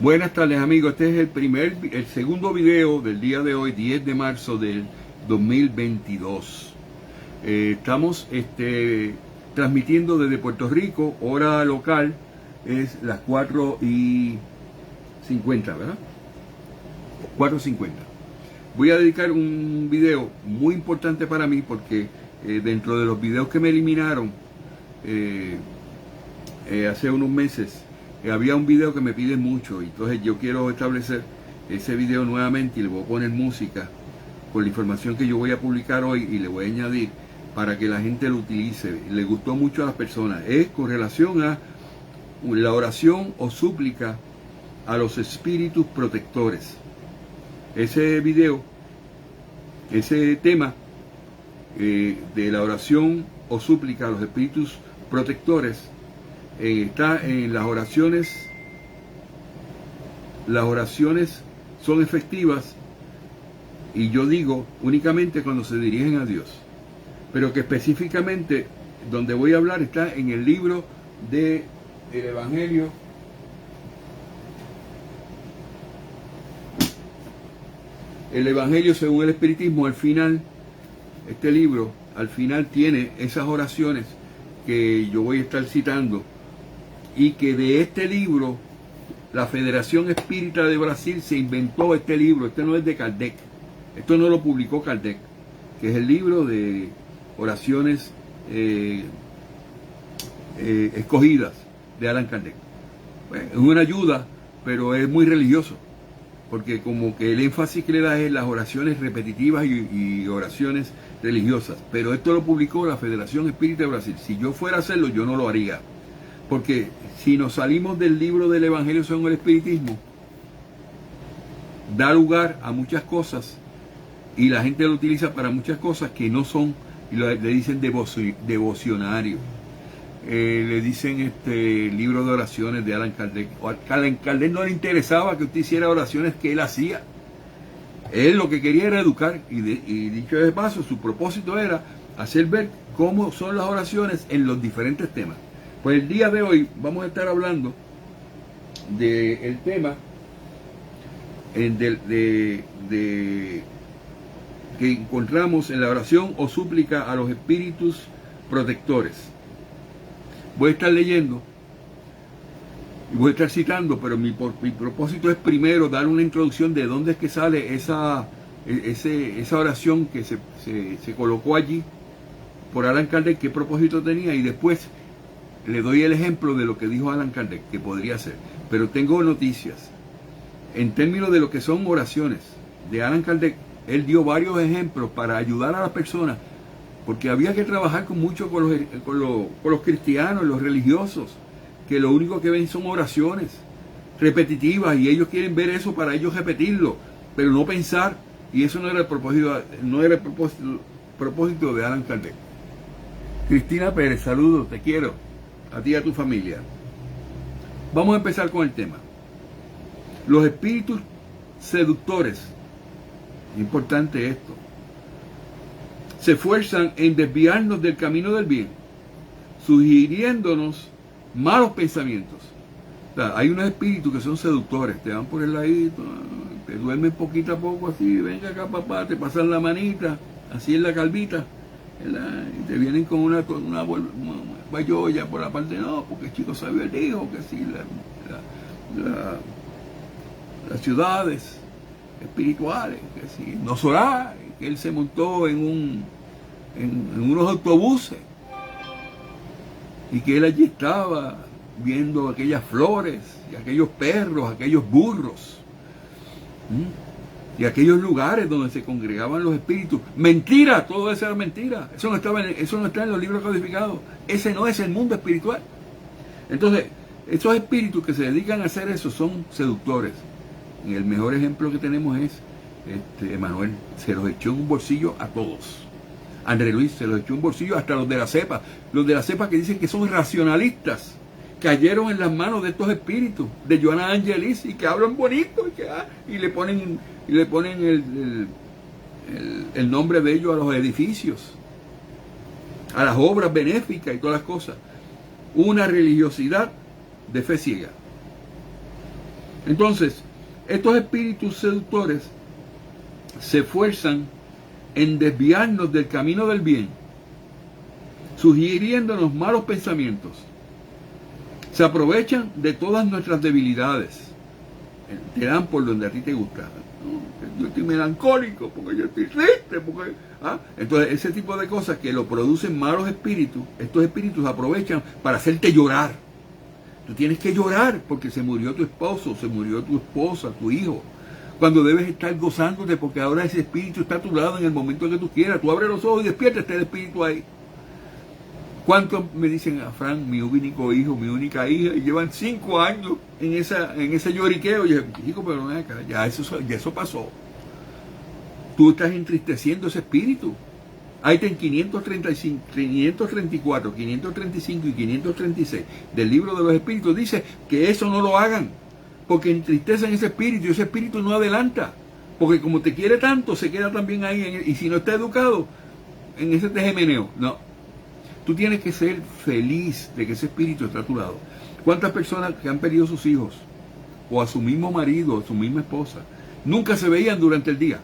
Buenas tardes, amigos. Este es el segundo video del día de hoy, 10 de marzo del 2022. Estamos transmitiendo desde Puerto Rico, hora local es las 4:50, ¿verdad? 4:50. Voy a dedicar un video muy importante para mí porque dentro de los videos que me eliminaron hace unos meses, había un video que me piden mucho, y entonces yo quiero establecer ese video nuevamente y le voy a poner música con la información que yo voy a publicar hoy y le voy a añadir para que la gente lo utilice. Le gustó mucho a las personas. Es con relación a la oración o súplica a los espíritus protectores. Ese video, ese tema de la oración o súplica a los espíritus protectores está en las oraciones. Las oraciones son efectivas, y yo digo únicamente cuando se dirigen a Dios, pero que específicamente donde voy a hablar está en el libro del Evangelio según el Espiritismo. Al final, este libro al final tiene esas oraciones que yo voy a estar citando, y que de este libro la Federación Espírita de Brasil se inventó este libro. Este no es de Kardec, esto no lo publicó Kardec, que es el libro de oraciones escogidas de Allan Kardec. Bueno, es una ayuda, pero es muy religioso, porque como que el énfasis que le da es las oraciones repetitivas y oraciones religiosas. Pero esto lo publicó la Federación Espírita de Brasil. Si yo fuera a hacerlo, yo no lo haría, porque si nos salimos del libro del Evangelio según el Espiritismo, da lugar a muchas cosas, y la gente lo utiliza para muchas cosas que no son, y le dicen devocionario. Le dicen libro de oraciones de Allan Kardec. A Allan Kardec no le interesaba que usted hiciera oraciones que él hacía. Él lo que quería era educar, y dicho de paso, su propósito era hacer ver cómo son las oraciones en los diferentes temas. Pues el día de hoy vamos a estar hablando del tema que encontramos en la oración o súplica a los espíritus protectores. Voy a estar leyendo y voy a estar citando, pero mi propósito es primero dar una introducción de dónde es que sale esa oración que se colocó allí por Allan Kardec, qué propósito tenía, y después le doy el ejemplo de lo que dijo Allan Kardec que podría ser. Pero tengo noticias en términos de lo que son oraciones de Allan Kardec. Él dio varios ejemplos para ayudar a las personas, porque había que trabajar con los cristianos, los religiosos, que lo único que ven son oraciones repetitivas, y ellos quieren ver eso para ellos repetirlo, pero no pensar. Y eso no era el propósito de Allan Kardec. Cristina Pérez, saludos, te quiero, a ti y a tu familia. Vamos a empezar con el tema. Los espíritus seductores, importante esto, se esfuerzan en desviarnos del camino del bien, sugiriéndonos malos pensamientos. O sea, hay unos espíritus que son seductores, te van por el ladito, te duermen poquito a poco así, venga acá papá, te pasan la manita, así en la calvita, y te vienen con una bayolla por la parte, no, porque el chico sabio dijo que sí, las ciudades espirituales, que sí, no Sorá, que él se montó en unos autobuses, y que él allí estaba viendo aquellas flores, y aquellos perros, aquellos burros, y aquellos lugares donde se congregaban los espíritus. Mentira, todo eso era mentira. Eso no está en los libros codificados. Ese no es el mundo espiritual. Entonces, esos espíritus que se dedican a hacer eso son seductores. Y el mejor ejemplo que tenemos es Emanuel. Se los echó en un bolsillo a todos. André Luis se los echó en un bolsillo hasta los de la cepa. Los de la cepa que dicen que son racionalistas cayeron en las manos de estos espíritus de Johanna Angelis, y que hablan bonito y le ponen el nombre de ellos a los edificios, a las obras benéficas y todas las cosas. Una religiosidad de fe ciega. Entonces, estos espíritus seductores se esfuerzan en desviarnos del camino del bien, sugiriéndonos malos pensamientos. Se aprovechan de todas nuestras debilidades. Te dan por donde a ti te gusta. Yo estoy melancólico, porque yo estoy triste, porque... Entonces, ese tipo de cosas que lo producen malos espíritus, estos espíritus aprovechan para hacerte llorar. Tú tienes que llorar porque se murió tu esposo, se murió tu esposa, tu hijo. Cuando debes estar gozándote porque ahora ese espíritu está a tu lado en el momento que tú quieras. Tú abres los ojos y despiertas, está el espíritu ahí. ¿Cuántos me dicen a Frank, mi único hijo, mi única hija, y llevan 5 años en ese lloriqueo? Y yo, chico, pero no es acá, ya eso pasó. Tú estás entristeciendo ese espíritu. Ahí está en 534, 535 y 536 del libro de los espíritus. Dice que eso no lo hagan, porque entristecen ese espíritu y ese espíritu no adelanta. Porque como te quiere tanto, se queda también ahí. Y si no está educado, en ese tejemeneo. No. Tú tienes que ser feliz de que ese espíritu está a tu lado. ¿Cuántas personas que han perdido a sus hijos, o a su mismo marido, o a su misma esposa, nunca se veían durante el día?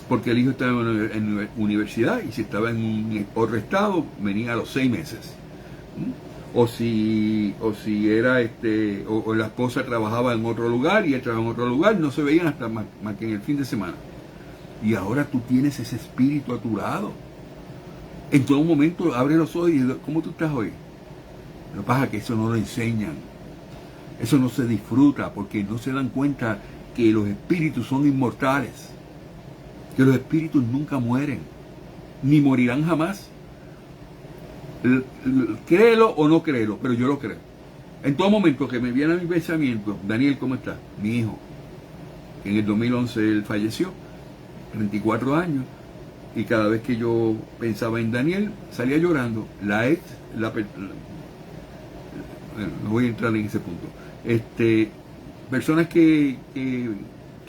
Porque el hijo estaba en universidad, y si estaba en otro estado, venía a los 6 meses. O si era o la esposa trabajaba en otro lugar y él trabajaba en otro lugar, no se veían hasta más que en el fin de semana. Y ahora tú tienes ese espíritu a tu lado. En todo momento abre los ojos y dices, ¿cómo tú estás hoy? Lo que pasa es que eso no lo enseñan. Eso no se disfruta porque no se dan cuenta que los espíritus son inmortales. Que los espíritus nunca mueren. Ni morirán jamás. Créelo o no créelo, pero yo lo creo. En todo momento que me viene a mi pensamiento, Daniel, ¿cómo estás? Mi hijo. En el 2011 él falleció, 34 años. Y cada vez que yo pensaba en Daniel, salía llorando. No voy a entrar en ese punto. Personas que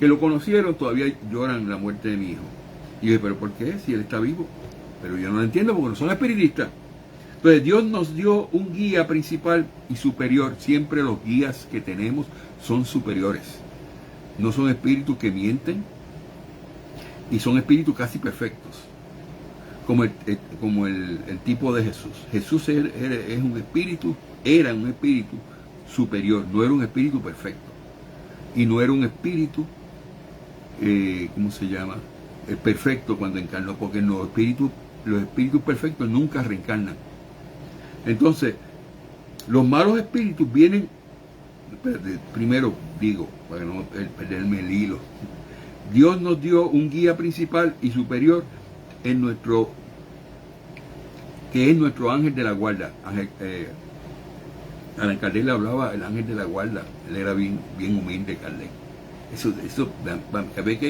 lo conocieron todavía lloran la muerte de mi hijo. Y yo dije, ¿pero por qué? Si él está vivo. Pero yo no lo entiendo porque no son espiritistas. Entonces Dios nos dio un guía principal y superior. Siempre los guías que tenemos son superiores. No son espíritus que mienten. Y son espíritus casi perfectos, como el tipo de Jesús. Jesús es un espíritu, era un espíritu superior, no era un espíritu perfecto. Y no era un espíritu, ¿cómo se llama? Perfecto cuando encarnó, porque los espíritus perfectos nunca reencarnan. Entonces, los malos espíritus vienen, primero digo, para no perderme el hilo, Dios nos dio un guía principal y superior que es nuestro ángel de la guarda. Alan Kardec le hablaba el ángel de la guarda. Él era bien humilde, Kardec.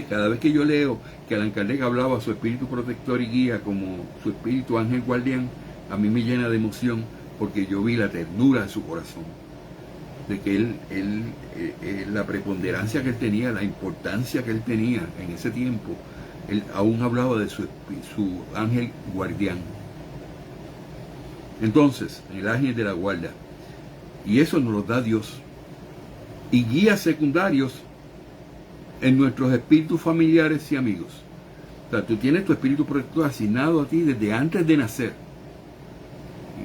Cada vez que yo leo que Alan Kardec hablaba a su espíritu protector y guía como su espíritu ángel guardián, a mí me llena de emoción porque yo vi la ternura de su corazón. De que la preponderancia que él tenía, la importancia que él tenía en ese tiempo, él aún hablaba de su ángel guardián. Entonces, el ángel de la guarda. Y eso nos lo da Dios. Y guías secundarios en nuestros espíritus familiares y amigos. O sea, tú tienes tu espíritu protector asignado a ti desde antes de nacer.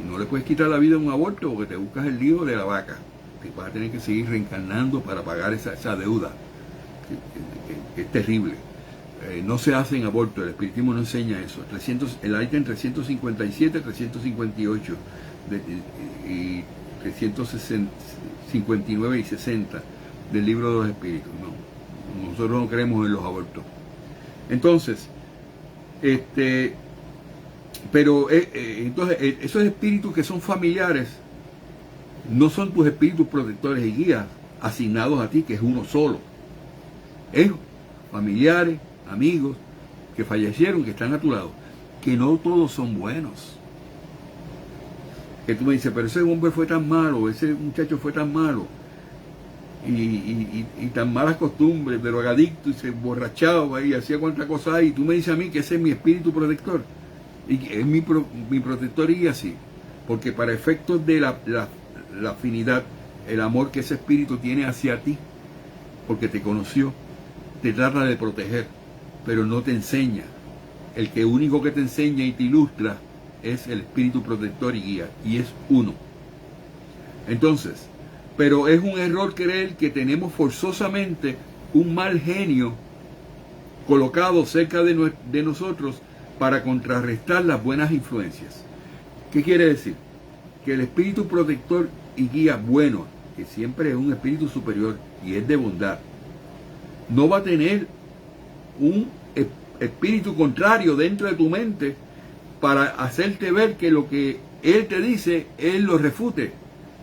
Y no le puedes quitar la vida a un aborto porque te buscas el lío de la vaca. Que vas a tener que seguir reencarnando para pagar esa deuda, que es terrible. No se hacen abortos, el espiritismo no enseña eso. El ítem 357, 358 y 359 y 60 del libro de los espíritus. No, nosotros no creemos en los abortos. Entonces, entonces esos espíritus que son familiares no son tus espíritus protectores y guías asignados a ti, que es uno solo. Es familiares, amigos que fallecieron, que están a tu lado, que no todos son buenos. Que tú me dices, pero ese hombre fue tan malo, ese muchacho fue tan malo, y tan malas costumbres, drogadicto, y se emborrachaba y hacía cuánta cosa hay, y tú me dices a mí que ese es mi espíritu protector, y que es mi protector y guía, sí, porque para efectos de la afinidad, el amor que ese espíritu tiene hacia ti, porque te conoció, te trata de proteger, pero no te enseña. El que único que te enseña y te ilustra es el espíritu protector y guía, y es uno. Entonces, pero es un error creer que tenemos forzosamente un mal genio colocado cerca de nosotros para contrarrestar las buenas influencias. ¿Qué quiere decir? Que el espíritu protector y guía bueno, que siempre es un espíritu superior y es de bondad, no va a tener un espíritu contrario dentro de tu mente para hacerte ver que lo que él te dice, él lo refute.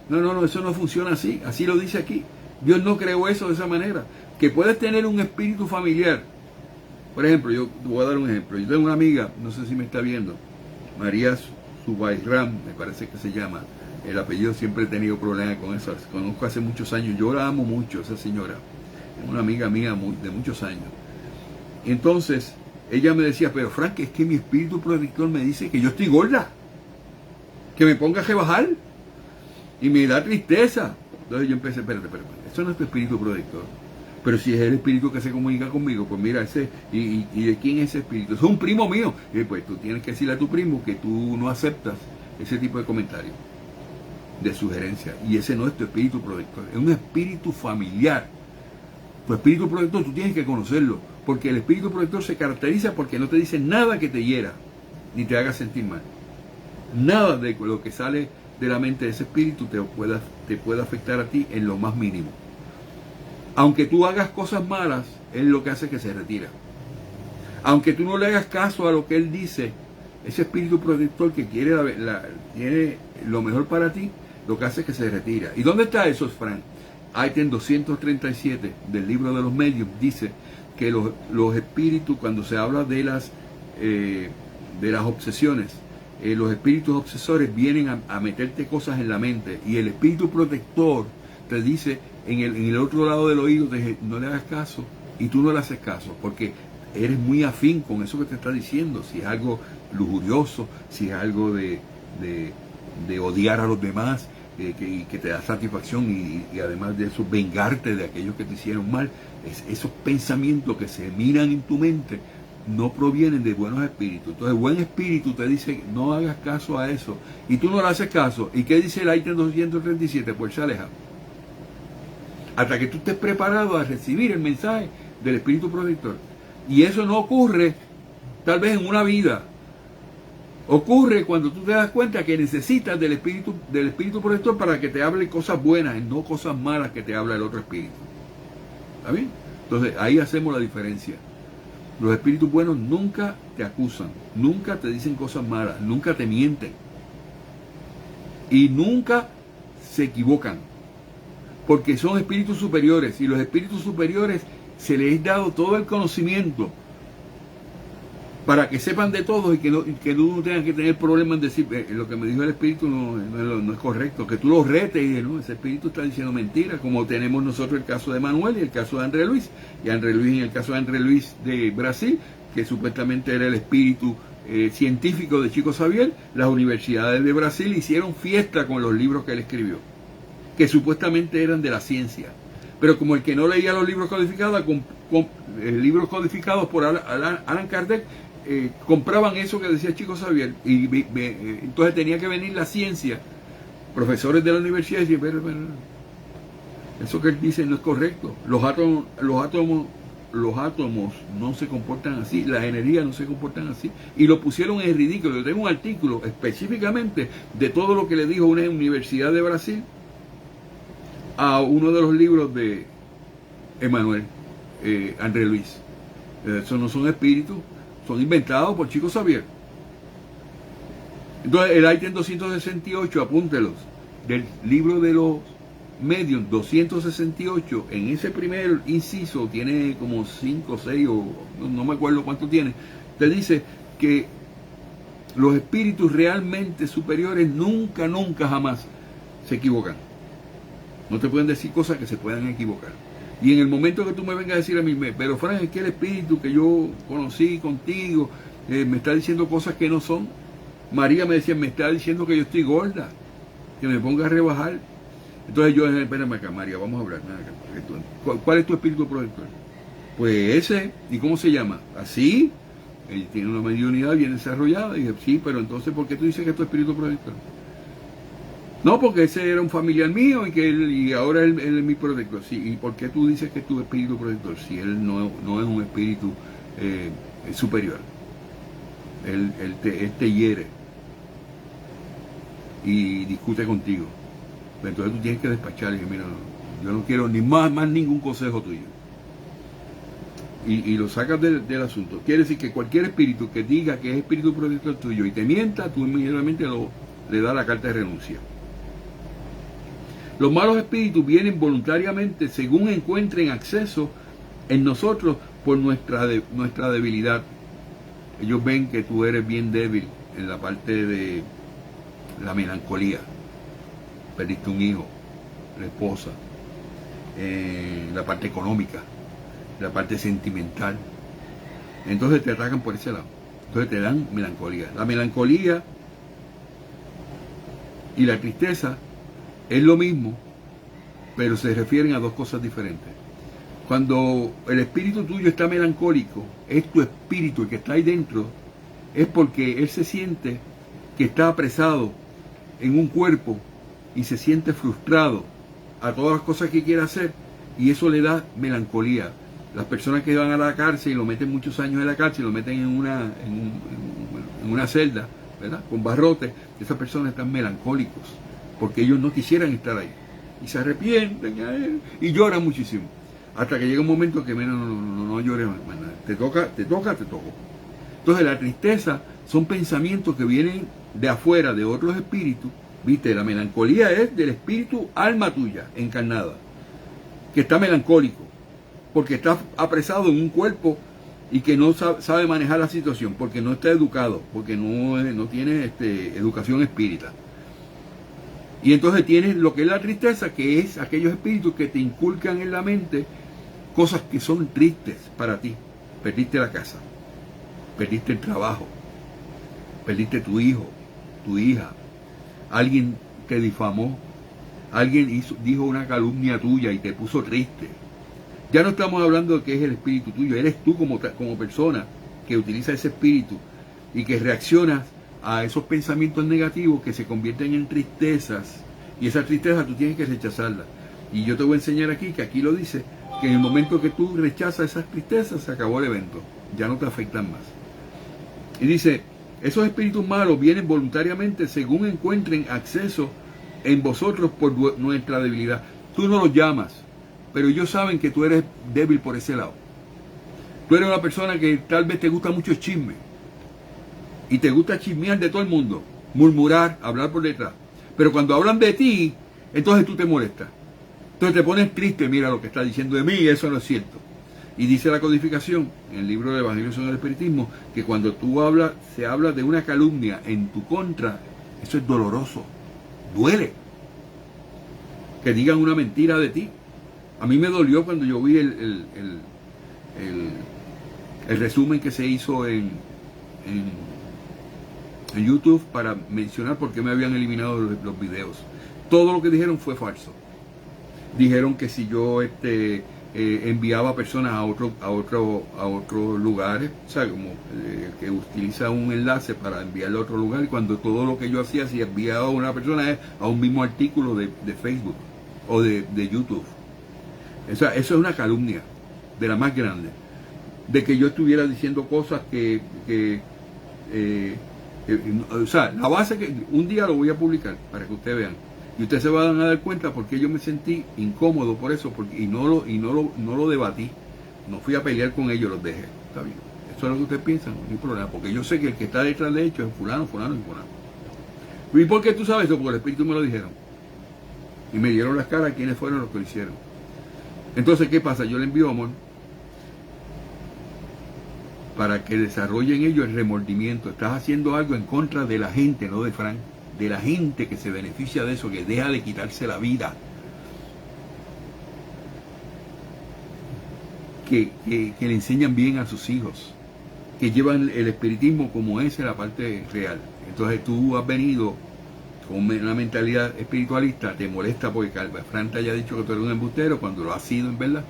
No, eso no funciona así. Así lo dice aquí. Dios no creó eso de esa manera. Que puedes tener un espíritu familiar. Por ejemplo, yo te voy a dar un ejemplo. Yo tengo una amiga, no sé si me está viendo, María Subayram, me parece que se llama. El apellido, siempre he tenido problemas con eso. La conozco hace muchos años. Yo la amo mucho, esa señora. Es una amiga mía de muchos años. Entonces, ella me decía, pero Frank, es que mi espíritu protector me dice que yo estoy gorda. Que me ponga a rebajar. Y me da tristeza. Entonces yo empecé, espérate, eso no es tu espíritu protector. Pero si es el espíritu que se comunica conmigo, pues mira, ese, ¿y de quién es ese espíritu? Es un primo mío. Y pues tú tienes que decirle a tu primo que tú no aceptas ese tipo de comentarios, de sugerencia. Y ese no es tu espíritu protector, es un espíritu familiar. Tu espíritu protector tú tienes que conocerlo, porque el espíritu protector se caracteriza porque no te dice nada que te hiera, ni te haga sentir mal. Nada de lo que sale de la mente de ese espíritu te puede afectar a ti en lo más mínimo. Aunque tú hagas cosas malas, él lo que hace es que se retira. Aunque tú no le hagas caso a lo que él dice, ese espíritu protector que quiere lo mejor para ti, lo que hace es que se retira. ¿Y dónde está eso, Frank? Ítem 237 del libro de los medios dice que los espíritus, cuando se habla de las obsesiones, los espíritus obsesores vienen a meterte cosas en la mente, y el espíritu protector te dice en el otro lado del oído, te dice, no le hagas caso, y tú no le haces caso porque eres muy afín con eso que te está diciendo. Si es algo lujurioso, si es algo de odiar a los demás, que te da satisfacción, y además de eso vengarte de aquellos que te hicieron mal, esos pensamientos que se miran en tu mente no provienen de buenos espíritus. Entonces, buen espíritu te dice, no hagas caso a eso, y tú no le haces caso. ¿Y qué dice el ítem 237? Pues se aleja. Hasta que tú estés preparado a recibir el mensaje del espíritu protector. Y eso no ocurre tal vez en una vida. Ocurre cuando tú te das cuenta que necesitas del espíritu protector para que te hable cosas buenas, y no cosas malas que te habla el otro espíritu. ¿Está bien? Entonces, ahí hacemos la diferencia. Los espíritus buenos nunca te acusan, nunca te dicen cosas malas, nunca te mienten. Y nunca se equivocan. Porque son espíritus superiores, y los espíritus superiores se les ha dado todo el conocimiento para que sepan de todo, y que no tengan que tener problemas en decir, lo que me dijo el espíritu no es correcto, que tú lo retes y no, ese espíritu está diciendo mentiras, como tenemos nosotros el caso de Manuel y el caso de André Luis, en el caso de André Luis de Brasil, que supuestamente era el espíritu científico de Chico Xavier. Las universidades de Brasil hicieron fiesta con los libros que él escribió, que supuestamente eran de la ciencia, pero como el que no leía los libros codificados, libros codificados por Allan Kardec, compraban eso que decía Chico Xavier, y entonces tenía que venir la ciencia, profesores de la universidad, y decir, pero, eso que él dice no es correcto, los átomos no se comportan así, las energías no se comportan así, y lo pusieron en ridículo. Yo tengo un artículo específicamente de todo lo que le dijo una universidad de Brasil a uno de los libros de Emmanuel, André Luis. Eso no son espíritus, son inventados por Chico Xavier. Entonces, el ítem 268, apúntelos, del libro de los medios, 268, en ese primer inciso, tiene como 5 o 6, o no me acuerdo cuánto tiene, te dice que los espíritus realmente superiores nunca, jamás se equivocan. No te pueden decir cosas que se puedan equivocar. Y en el momento que tú me vengas a decir a mí, pero Frank, es que el espíritu que yo conocí contigo me está diciendo cosas que no son. María me decía, me está diciendo que yo estoy gorda, que me ponga a rebajar. Entonces yo, espérame acá, María, vamos a hablar. ¿Cuál es tu espíritu protector? Pues ese, ¿y cómo se llama? Así, él tiene una mediunidad bien desarrollada. Y dije, sí, pero entonces, ¿por qué tú dices que es tu espíritu protector? No, porque ese era un familiar mío y ahora él es mi protector. Sí, ¿y por qué tú dices que es tu espíritu protector? Si él no es un espíritu superior. Él te hiere y discute contigo. Entonces tú tienes que despachar y decir, mira, yo no quiero ni más ningún consejo tuyo. Y lo sacas del asunto. Quiere decir que cualquier espíritu que diga que es espíritu protector tuyo y te mienta, tú inmediatamente le das la carta de renuncia. Los malos espíritus vienen voluntariamente según encuentren acceso en nosotros por nuestra debilidad. Ellos ven que tú eres bien débil en la parte de la melancolía. Perdiste un hijo, la esposa, la parte económica, la parte sentimental. Entonces te atacan por ese lado. Entonces te dan melancolía. La melancolía y la tristeza es lo mismo, pero se refieren a dos cosas diferentes. Cuando el espíritu tuyo está melancólico, es tu espíritu el que está ahí dentro, es porque él se siente que está apresado en un cuerpo y se siente frustrado a todas las cosas que quiere hacer, y eso le da melancolía. Las personas que van a la cárcel y lo meten muchos años en la cárcel, lo meten en una celda, ¿verdad?, con barrotes, esas personas están melancólicos porque ellos no quisieran estar ahí y se arrepienten y lloran muchísimo, hasta que llega un momento que no llores más nada. Te toca. Entonces la tristeza son pensamientos que vienen de afuera, de otros espíritus. Viste, la melancolía es del espíritu alma tuya encarnada, que está melancólico porque está apresado en un cuerpo y que no sabe manejar la situación, porque no está educado, porque no tiene educación espírita. Y entonces tienes lo que es la tristeza, que es aquellos espíritus que te inculcan en la mente cosas que son tristes para ti. Perdiste la casa, perdiste el trabajo, perdiste tu hijo, tu hija, alguien te difamó, alguien dijo una calumnia tuya y te puso triste. Ya no estamos hablando de que es el espíritu tuyo, eres tú como persona que utiliza ese espíritu y que reaccionas a esos pensamientos negativos que se convierten en tristezas, y esa tristeza tú tienes que rechazarla. Y yo te voy a enseñar aquí, que aquí lo dice, que en el momento que tú rechazas esas tristezas, se acabó el evento, ya no te afectan más. Y dice, esos espíritus malos vienen voluntariamente según encuentren acceso en vosotros por nuestra debilidad. Tú no los llamas, pero ellos saben que tú eres débil por ese lado. Tú eres una persona que tal vez te gusta mucho el chisme, y te gusta chismear de todo el mundo, murmurar, hablar por detrás. Pero cuando hablan de ti, entonces tú te molestas. Entonces te pones triste, mira lo que está diciendo de mí, eso no es cierto. Y dice la codificación, en el libro de Evangelio sobre el Espiritismo, que cuando tú hablas, se habla de una calumnia en tu contra, eso es doloroso, duele. Que digan una mentira de ti. A mí me dolió cuando yo vi el resumen que se hizo en YouTube para mencionar por qué me habían eliminado los videos. Todo lo que dijeron fue falso. Dijeron que si yo enviaba personas a otros lugares, o sea, como que utiliza un enlace para enviarle a otro lugar, y cuando todo lo que yo hacía, si enviaba a una persona, es a un mismo artículo de Facebook o de YouTube. O sea, eso es una calumnia de la más grande, de que yo estuviera diciendo cosas o sea, la base que un día lo voy a publicar para que ustedes vean, y ustedes se van a dar cuenta porque yo me sentí incómodo por eso, y no lo debatí, no fui a pelear con ellos, los dejé. Está bien, eso es lo que ustedes piensan, no hay problema, porque yo sé que el que está detrás de hecho es fulano. ¿Y por qué tú sabes eso? Porque el espíritu me lo dijeron y me dieron las caras quiénes fueron los que lo hicieron. Entonces, ¿qué pasa? Yo le envío amor para que desarrollen ellos el remordimiento. Estás haciendo algo en contra de la gente, no de Frank, de la gente que se beneficia de eso, que deja de quitarse la vida, que le enseñan bien a sus hijos, que llevan el espiritismo como es en la parte real. Entonces tú has venido con una mentalidad espiritualista, te molesta porque Fran te haya dicho que tú eres un embustero cuando lo has sido en verdad,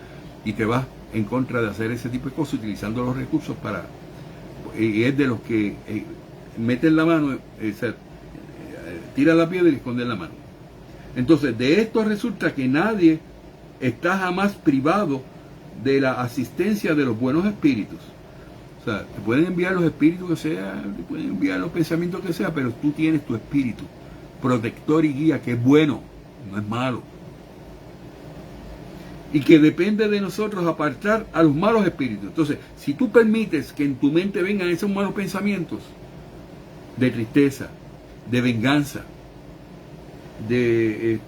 y te vas en contra de hacer ese tipo de cosas utilizando los recursos para... Y es de los que meten la mano, tiran la piedra y esconden la mano. Entonces, de esto resulta que nadie está jamás privado de la asistencia de los buenos espíritus. O sea, te pueden enviar los espíritus que sea, te pueden enviar los pensamientos que sea, pero tú tienes tu espíritu protector y guía, que es bueno, no es malo. Y que depende de nosotros apartar a los malos espíritus. Entonces, si tú permites que en tu mente vengan esos malos pensamientos de tristeza, de venganza, de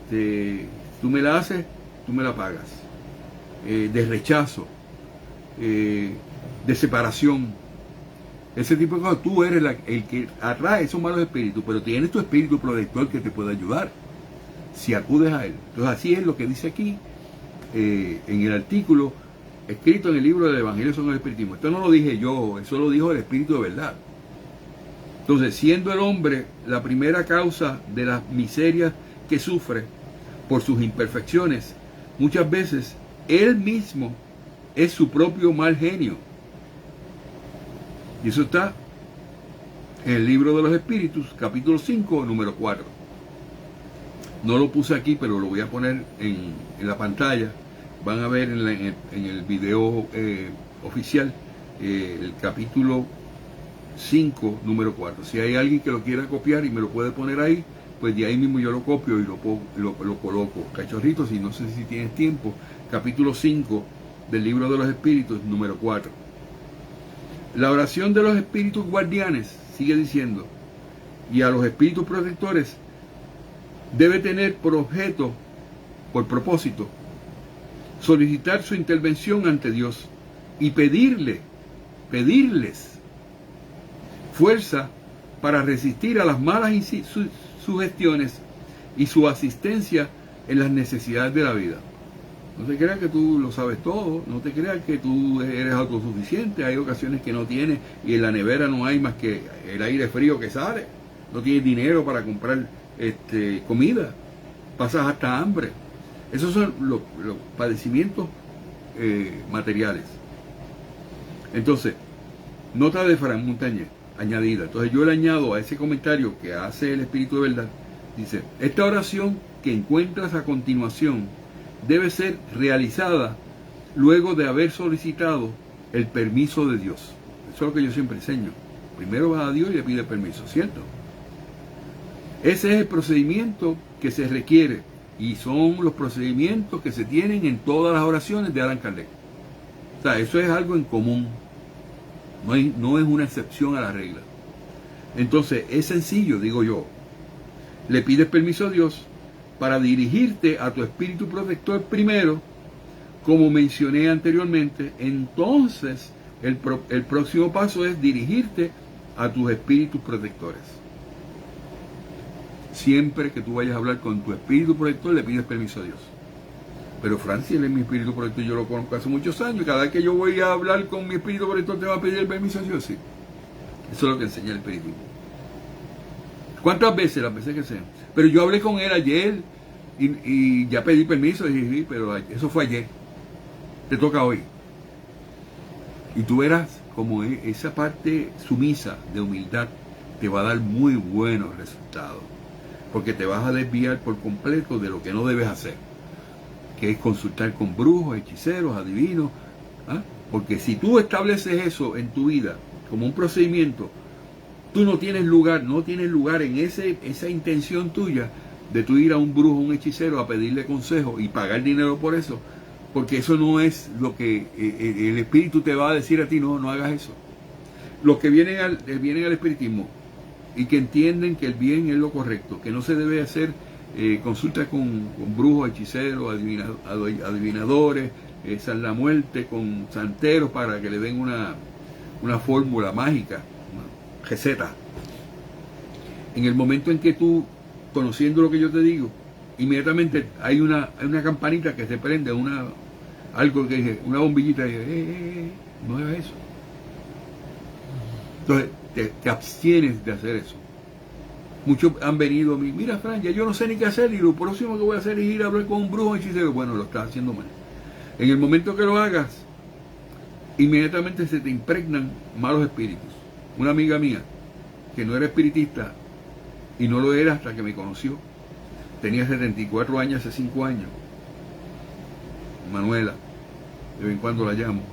tú me la haces, tú me la pagas, de rechazo, de separación, ese tipo de cosas, tú eres el que atrae esos malos espíritus, pero tienes tu espíritu protector que te puede ayudar si acudes a él. Entonces así es lo que dice aquí en el artículo escrito en el libro del Evangelio según el Espiritismo. Esto no lo dije yo, eso lo dijo el Espíritu de verdad. Entonces, siendo el hombre la primera causa de las miserias que sufre por sus imperfecciones, muchas veces él mismo es su propio mal genio. Y eso está en el libro de los Espíritus, capítulo 5, número 4. No lo puse aquí, pero lo voy a poner en la pantalla. Van a ver en el video oficial el capítulo 5, número 4. Si hay alguien que lo quiera copiar y me lo puede poner ahí, pues de ahí mismo yo lo copio y lo coloco. Cachorritos, y no sé si tienes tiempo, capítulo 5 del libro de los Espíritus, número 4. La oración de los espíritus guardianes, sigue diciendo, y a los espíritus protectores, debe tener por objeto, por propósito, solicitar su intervención ante Dios y pedirles fuerza para resistir a las malas sugestiones y su asistencia en las necesidades de la vida. No te creas que tú lo sabes todo, no te creas que tú eres autosuficiente. Hay ocasiones que no tienes y en la nevera no hay más que el aire frío que sale. No tienes dinero para comprar comida, pasas hasta hambre. Esos son los padecimientos materiales. Entonces, nota de Fran Montañez añadida. Entonces yo le añado a ese comentario que hace el Espíritu de Verdad, dice: esta oración que encuentras a continuación debe ser realizada luego de haber solicitado el permiso de Dios. Eso es lo que yo siempre enseño. Primero vas a Dios y le pides permiso, ¿cierto? Ese es el procedimiento que se requiere y son los procedimientos que se tienen en todas las oraciones de Allan Kardec. O sea, eso es algo en común. No es una excepción a la regla. Entonces, es sencillo, digo yo. Le pides permiso a Dios para dirigirte a tu espíritu protector primero, como mencioné anteriormente. Entonces, el próximo paso es dirigirte a tus espíritus protectores. Siempre que tú vayas a hablar con tu espíritu protector, le pides permiso a Dios. Pero Francis, él es mi espíritu protector, yo lo conozco hace muchos años, y cada vez que yo voy a hablar con mi espíritu protector, te va a pedir el permiso a Dios, sí. Eso es lo que enseña el espiritismo. ¿Cuántas veces? Las veces que sean. Pero yo hablé con él ayer y ya pedí permiso, y dije, sí, pero eso fue ayer. Te toca hoy. Y tú verás como esa parte sumisa de humildad te va a dar muy buenos resultados. Porque te vas a desviar por completo de lo que no debes hacer, que es consultar con brujos, hechiceros, adivinos. Porque si tú estableces eso en tu vida como un procedimiento, tú no tienes lugar en esa intención tuya de tú ir a un brujo, un hechicero, a pedirle consejo y pagar dinero por eso, porque eso no es lo que el espíritu te va a decir a ti. No hagas eso. Los que vienen al espiritismo y que entienden que el bien es lo correcto, que no se debe hacer consulta con brujos, hechiceros, adivinadores, San la Muerte, con santeros para que le den una fórmula mágica, una receta. En el momento en que tú, conociendo lo que yo te digo, inmediatamente hay una campanita que se prende, algo que dice, una bombillita, y dice, no hagas eso. Entonces te abstienes de hacer eso. Muchos han venido a mí, mira Fran, ya yo no sé ni qué hacer y lo próximo que voy a hacer es ir a hablar con un brujo y hechicero. Bueno, lo estás haciendo mal. En el momento que lo hagas, inmediatamente se te impregnan malos espíritus. Una amiga mía, que no era espiritista y no lo era hasta que me conoció, tenía 74 años, hace 5 años, Manuela, de vez en cuando la llamo,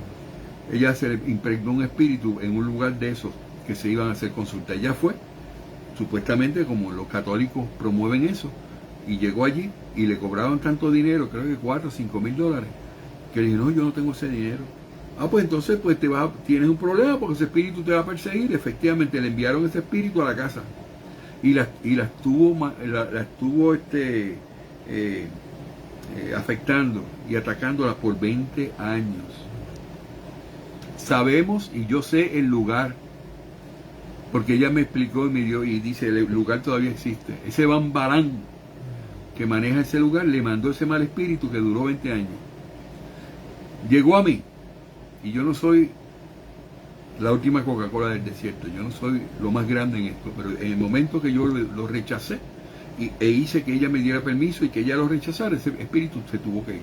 ella se le impregnó un espíritu en un lugar de esos que se iban a hacer consultas. Ella fue, supuestamente como los católicos promueven eso, y llegó allí y le cobraban tanto dinero, creo que 4 o 5 mil dólares, que le dije, no, yo no tengo ese dinero. Ah, pues entonces pues tienes un problema porque ese espíritu te va a perseguir. Efectivamente le enviaron ese espíritu a la casa y la estuvo afectando y atacándola por 20 años. Sabemos y yo sé el lugar, porque ella me explicó y me dio y dice, el lugar todavía existe. Ese Bambarán que maneja ese lugar le mandó ese mal espíritu que duró 20 años. Llegó a mí, y yo no soy la última Coca-Cola del desierto, yo no soy lo más grande en esto, pero en el momento que yo lo rechacé e hice que ella me diera permiso y que ella lo rechazara, ese espíritu se tuvo que ir.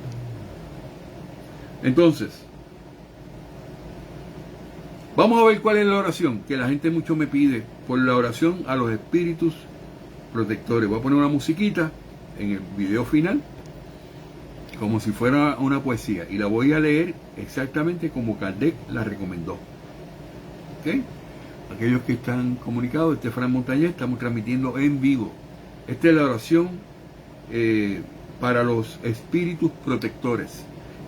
Entonces, vamos a ver cuál es la oración, que la gente mucho me pide, por la oración a los espíritus protectores. Voy a poner una musiquita en el video final, como si fuera una poesía, y la voy a leer exactamente como Kardec la recomendó. ¿Ok? Aquellos que están comunicados, Fran Montañez, estamos transmitiendo en vivo. Esta es la oración para los espíritus protectores,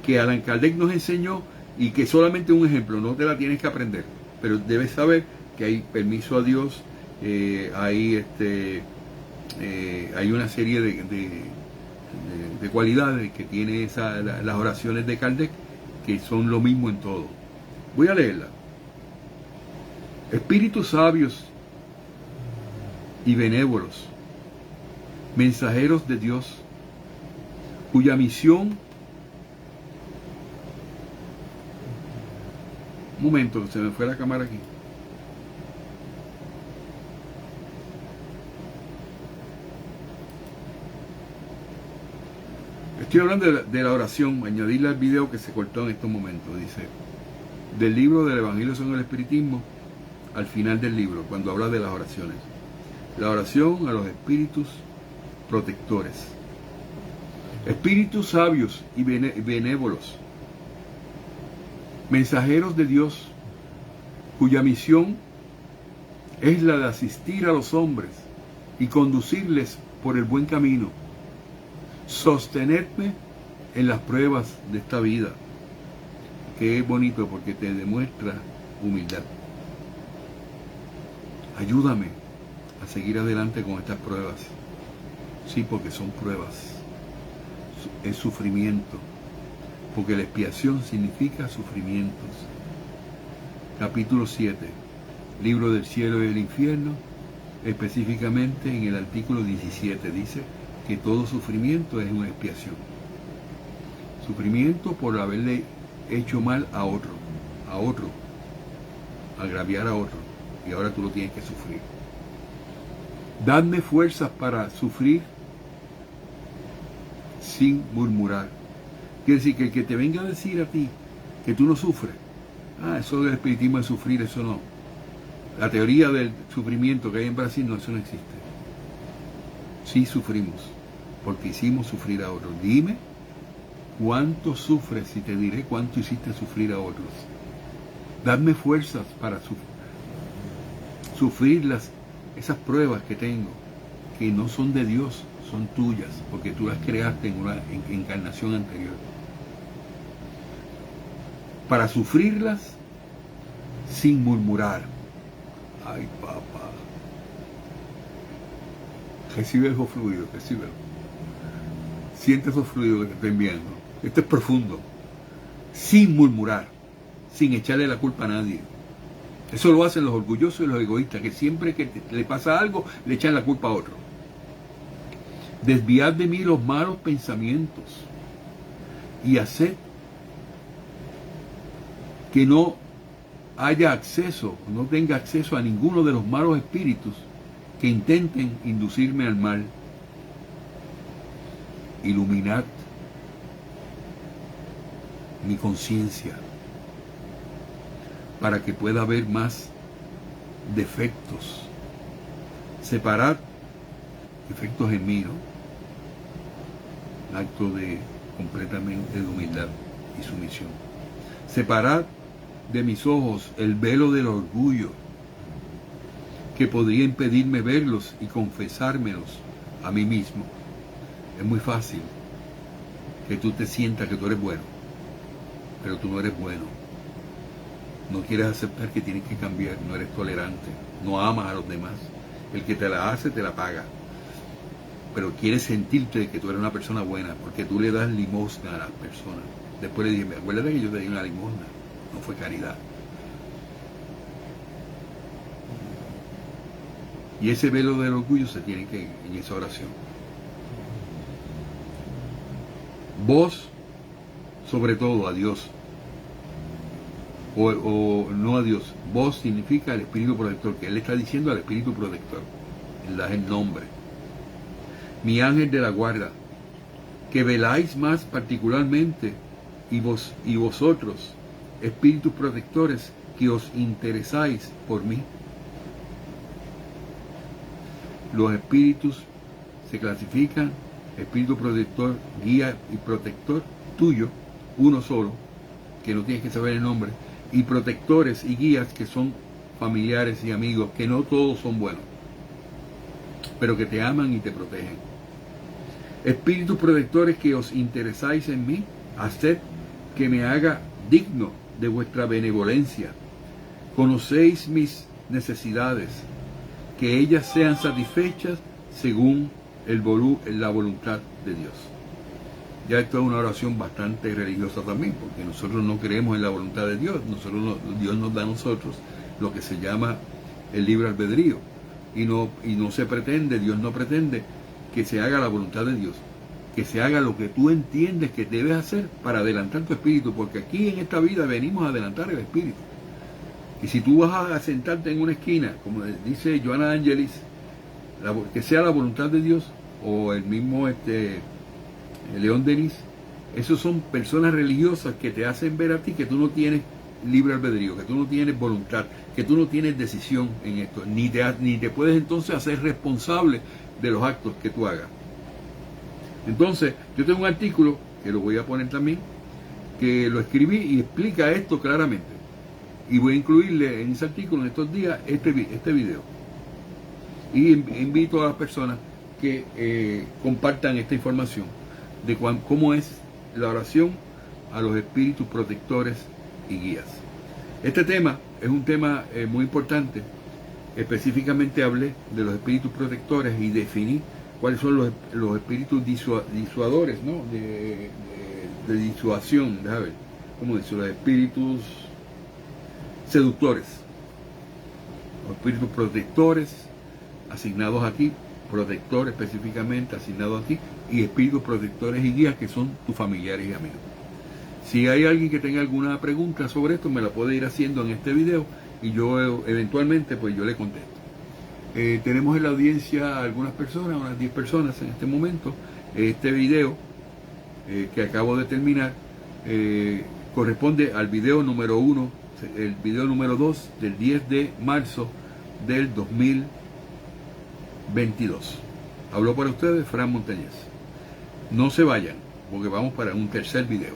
que Allan Kardec nos enseñó, y que solamente un ejemplo, no te la tienes que aprender, pero debes saber que hay permiso a Dios, hay una serie de cualidades que tiene las oraciones de Kardec, que son lo mismo en todo. Voy a leerla. Espíritus sabios y benévolos, mensajeros de Dios, cuya misión... Un momento, se me fue la cámara aquí. Estoy hablando de la oración, añadirle al video que se cortó en estos momentos. Dice, del libro del Evangelio según el Espiritismo, al final del libro, cuando habla de las oraciones. La oración a los espíritus protectores. Espíritus sabios y benévolos, mensajeros de Dios, cuya misión es la de asistir a los hombres y conducirles por el buen camino. Sostenerme en las pruebas de esta vida, que es bonito porque te demuestra humildad. Ayúdame a seguir adelante con estas pruebas. Sí, porque son pruebas. Es sufrimiento. Porque la expiación significa sufrimientos. Capítulo 7, libro del cielo y del infierno, específicamente en el artículo 17, dice que todo sufrimiento es una expiación. Sufrimiento por haberle hecho mal a otro, agraviar a otro, y ahora tú lo tienes que sufrir. Dadme fuerzas para sufrir sin murmurar. Quiere decir que el que te venga a decir a ti que tú no sufres, eso del espiritismo de sufrir, eso no. La teoría del sufrimiento que hay en Brasil, no, eso no existe. Sí sufrimos, porque hicimos sufrir a otros. Dime cuánto sufres y te diré cuánto hiciste sufrir a otros. Dadme fuerzas para sufrir esas pruebas que tengo, que no son de Dios, son tuyas, porque tú las creaste en una encarnación anterior. Para sufrirlas sin murmurar. Ay, papá. Recibe esos fluidos, recíbelo. Siente esos fluidos que te estoy enviando. Esto es profundo. Sin murmurar, sin echarle la culpa a nadie. Eso lo hacen los orgullosos y los egoístas, que siempre que le pasa algo, le echan la culpa a otro. Desviad de mí los malos pensamientos y haced que no haya acceso, no tenga acceso a ninguno de los malos espíritus que intenten inducirme al mal. Iluminad mi conciencia para que pueda ver más defectos. Separad defectos en mí, ¿no? Acto de completamente de humildad y sumisión. Separad de mis ojos el velo del orgullo que podría impedirme verlos y confesármelos a mí mismo. Es muy fácil que tú te sientas que tú eres bueno, pero tú no eres bueno. No quieres aceptar que tienes que cambiar, no eres tolerante, no amas a los demás. El que te la hace, te la paga. Pero quieres sentirte que tú eres una persona buena, porque tú le das limosna a las personas. Después le dije, acuérdate que yo te di una limosna, no fue caridad. Y ese velo del orgullo se tiene que ir en esa oración. Vos, sobre todo, a Dios. O no a Dios. Vos significa el espíritu protector, que él está diciendo al espíritu protector. Él da el nombre. Mi ángel de la guarda, que veláis más particularmente, y vosotros, espíritus protectores, que os interesáis por mí. Los espíritus se clasifican: espíritu protector, guía y protector tuyo, uno solo, que no tienes que saber el nombre, y protectores y guías que son familiares y amigos, que no todos son buenos, pero que te aman y te protegen. Espíritus protectores que os interesáis en mí, haced que me haga digno de vuestra benevolencia. Conocéis mis necesidades, que ellas sean satisfechas según la voluntad de Dios. Ya esto es una oración bastante religiosa también, porque nosotros no creemos en la voluntad de Dios. Dios nos da a nosotros lo que se llama el libre albedrío, y no se pretende, Dios no pretende que se haga la voluntad de Dios, que se haga lo que tú entiendes que debes hacer para adelantar tu espíritu, porque aquí en esta vida venimos a adelantar el espíritu. Y si tú vas a sentarte en una esquina, como dice Joana Angelis, que sea la voluntad de Dios, o el mismo León Denis, esos son personas religiosas que te hacen ver a ti que tú no tienes libre albedrío, que tú no tienes voluntad, que tú no tienes decisión en esto, ni te puedes entonces hacer responsable de los actos que tú hagas. Entonces, yo tengo un artículo, que lo voy a poner también, que lo escribí y explica esto claramente. Y voy a incluirle en ese artículo, en estos días, este video. Y invito a las personas que compartan esta información de cómo es la oración a los espíritus protectores y guías. Este tema es un tema muy importante. Específicamente hablé de los espíritus protectores y definí cuáles son los espíritus disuadores, ¿no? de disuasión, déjame ver, ¿cómo dice? Los espíritus seductores, los espíritus protectores asignados aquí, protector específicamente asignado aquí, y espíritus protectores y guías que son tus familiares y amigos. Si hay alguien que tenga alguna pregunta sobre esto, me la puede ir haciendo en este video y yo eventualmente pues yo le contesto. Tenemos en la audiencia algunas personas, unas 10 personas en este momento. Este video que acabo de terminar corresponde al video número 1, el video número 2 del 10 de marzo del 2022. Habló para ustedes Fran Montañez. No se vayan, porque vamos para un tercer video.